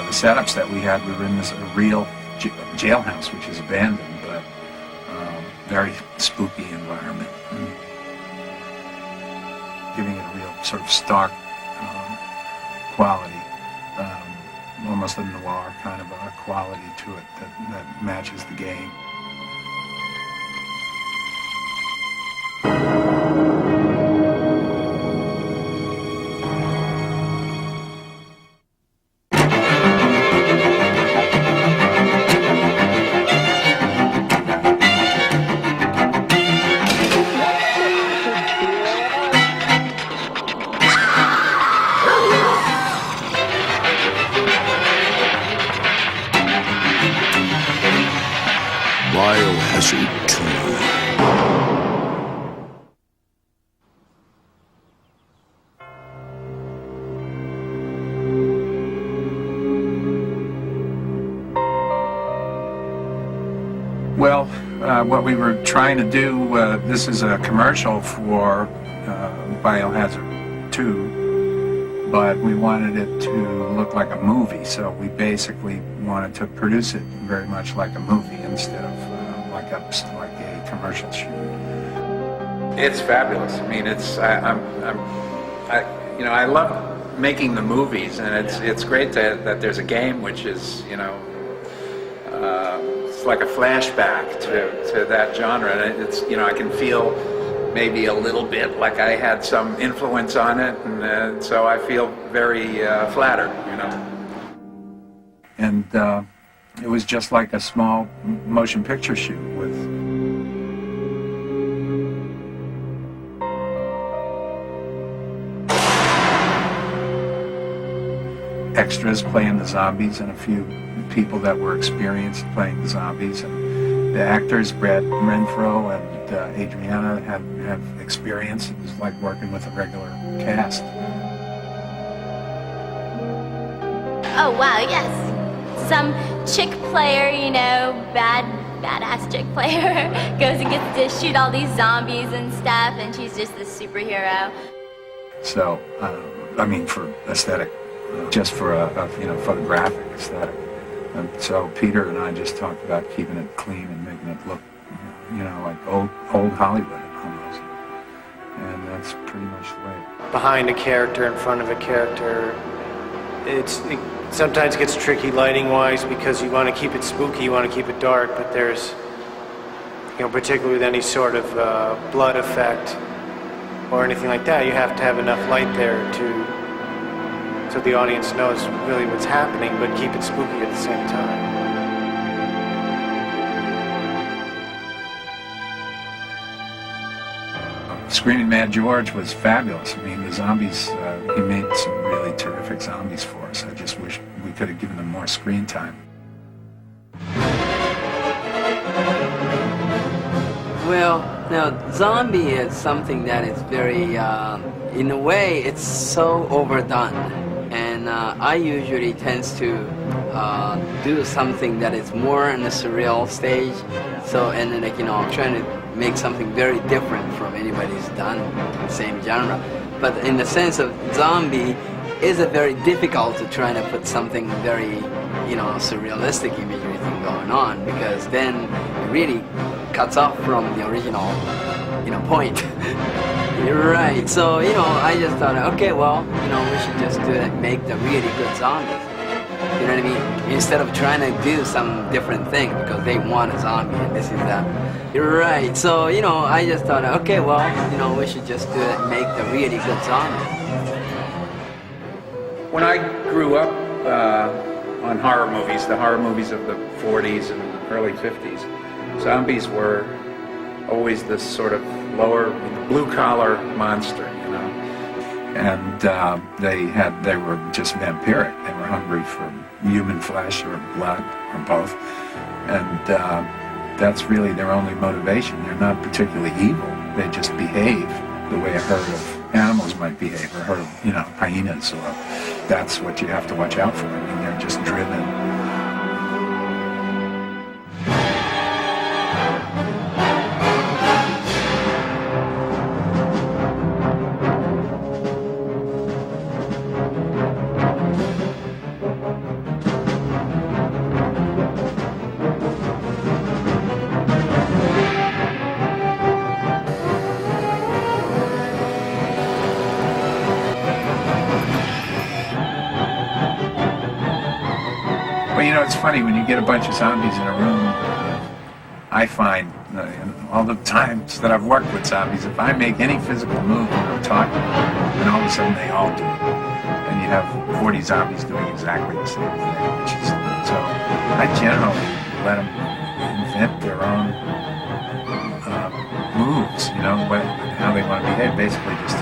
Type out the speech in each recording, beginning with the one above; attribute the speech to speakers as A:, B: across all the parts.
A: the setups that we had, we were in this real jailhouse, which is abandoned, but very spooky environment. Giving it a real sort of stark quality, almost a noir kind of a quality to it that matches the game.
B: Biohazard 2.
A: Well, what we were trying to do, this is a commercial for Biohazard 2, but we wanted it to look like a movie, so we basically wanted to produce it very much like a movie instead of like a commercial shoot. It's fabulous. I mean, I love making the movies, and it's great that there's a game which is, it's like a flashback to that genre, and it's, I can feel maybe a little bit like I had some influence on it, and so I feel very flattered, And it was just like a small motion picture shoot with extras playing the zombies and a few people that were experienced playing the zombies, and the actors, Brad Renfro and Adriana, have experience. It was like working with a regular cast.
C: Oh wow, yes. Some chick player, badass chick player, goes and gets to shoot all these zombies and stuff, and she's just this superhero.
A: So, for aesthetic, just for a photographic aesthetic. And so Peter and I just talked about keeping it clean and making it look, like old Hollywood almost. And that's pretty much the way.
D: Behind a character, in front of a character, it sometimes gets tricky lighting-wise because you want to keep it spooky, you want to keep it dark, but there's, particularly with any sort of blood effect or anything like that, you have to have enough light there so the audience knows really what's happening, but keep it spooky at the same time.
A: Screaming Mad George was fabulous. I mean, the zombies, he made some really terrific zombies for us. I just wish we could have given them more screen time.
E: Well, now, zombie is something that is very, in a way, it's so overdone. And I usually tends to do something that is more in the surreal stage. So, and then, trying to make something very different from anybody's done in the same genre. But in the sense of zombie, is it very difficult to try to put something very, surrealistic imagery thing going on, because then it really cuts off from the original, point. You're right. So, I just thought, okay, well, we should just do it, make the really good zombies. You know what I mean? Instead of trying to do some different thing because they want a zombie and this is that. You're right. So, I just thought, okay, well, we should just do it, make the really good zombies.
A: When I grew up on horror movies, the horror movies of the 40s and early 50s, zombies were always this sort of lower, blue-collar monster, And they were just vampiric. They were hungry for human flesh or blood or both. And that's really their only motivation. They're not particularly evil. They just behave the way a herd of animals might behave, or herd of, hyenas, or that's what you have to watch out for. I mean, they're just driven. Well, you know, it's funny when you get a bunch of zombies in a room. I find all the times that I've worked with zombies, if I make any physical move when I'm talking, then all of a sudden they all do it. And you have 40 zombies doing exactly the same thing, which is, so I generally let them invent their own moves, you know, how they want to behave, basically just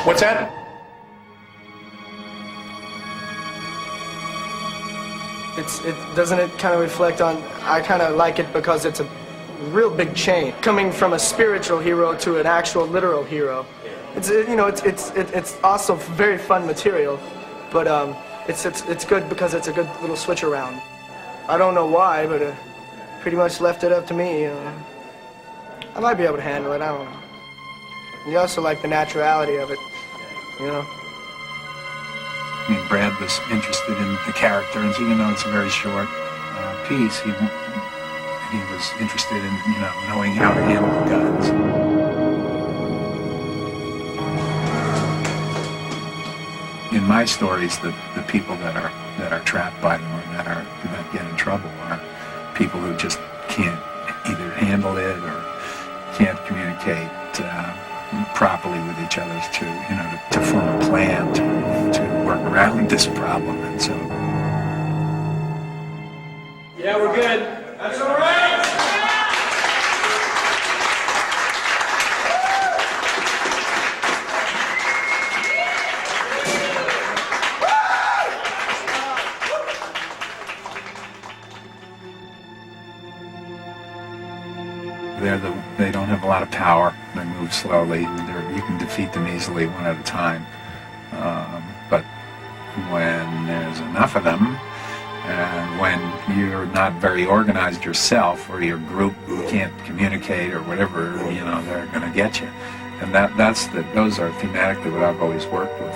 A: What's that?
F: Doesn't it kind of reflect on, I kind of like it because it's a real big change coming from a spiritual hero to an actual literal hero. It's also very fun material, but it's good because it's a good little switch around. I don't know why, but pretty much left it up to me. I might be able to handle it. I don't know. You also like the naturality of it, you know.
A: I mean, Brad was interested in the character, and even though it's a very short piece, he was interested in, you know, knowing how to handle the guns. In my stories, the people that are trapped by them or that get in trouble are people who just can't either handle it or can't communicate properly with each other to form a plan to work around this problem, and so.
F: Yeah, we're good. That's all right.
A: They don't have a lot of power. They move slowly. You can defeat them easily one at a time. But when there's enough of them, and when you're not very organized yourself, or your group can't communicate or whatever, you know, they're going to get you. And those are thematically what I've always worked with.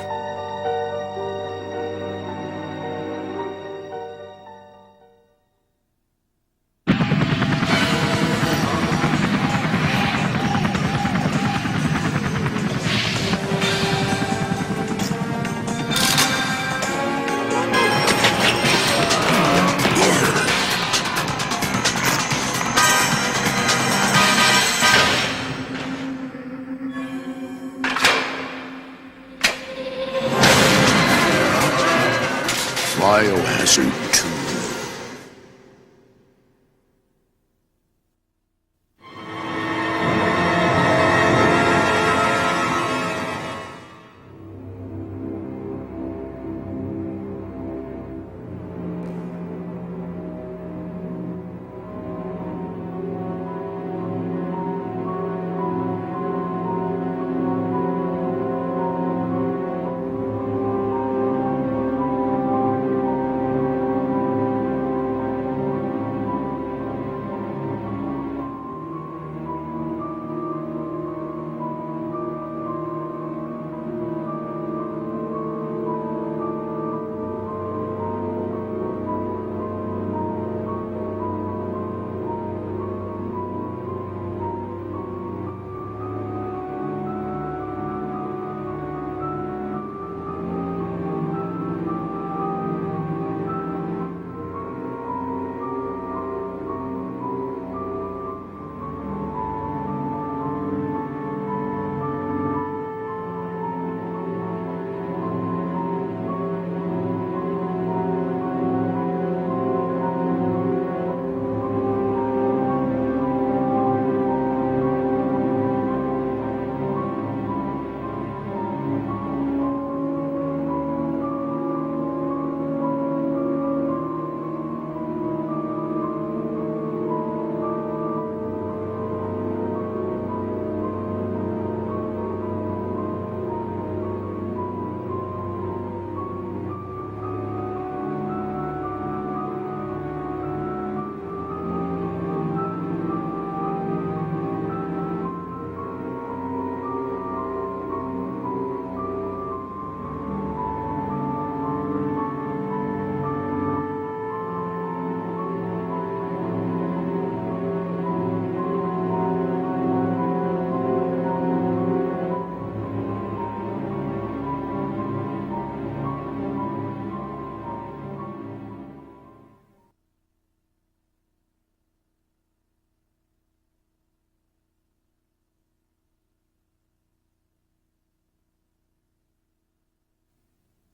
B: Biohazard 2.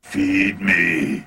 B: Feed me.